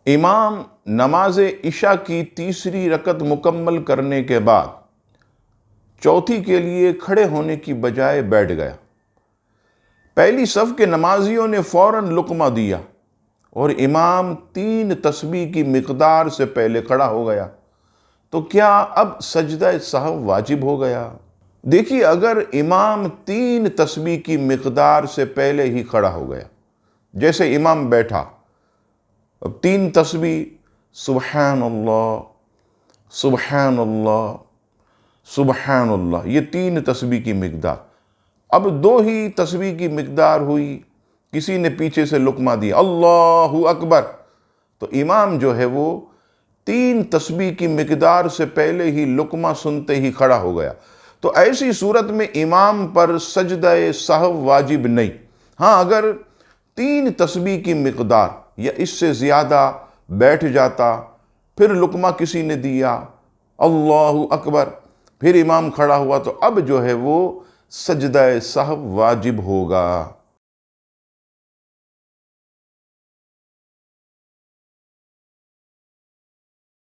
امام نماز عشاء کی تیسری رکعت مکمل کرنے کے بعد چوتھی کے لیے کھڑے ہونے کی بجائے بیٹھ گیا۔ پہلی صف کے نمازیوں نے فوراً لقمہ دیا اور امام 3 تسبیح کی مقدار سے پہلے کھڑا ہو گیا، تو کیا اب سجدہ سہو واجب ہو گیا؟ دیکھیے، اگر امام 3 تسبیح کی مقدار سے پہلے ہی کھڑا ہو گیا، جیسے امام بیٹھا، اب 3 تسبیح، سبحان اللہ، سبحان اللہ، سبحان اللہ، یہ 3 تسبیح کی مقدار۔ اب 2 ہی تسبیح کی مقدار ہوئی، کسی نے پیچھے سے لقمہ دیا، اللہ اکبر، تو امام جو ہے وہ 3 تسبیح کی مقدار سے پہلے ہی لقمہ سنتے ہی کھڑا ہو گیا۔ تو ایسی صورت میں امام پر سجدہ سہو واجب نہیں۔ ہاں، اگر 3 تسبیح کی مقدار یا اس سے زیادہ بیٹھ جاتا، پھر لقمہ کسی نے دیا، اللہ اکبر، پھر امام کھڑا ہوا، تو اب جو ہے وہ سجدہ سہو واجب ہوگا۔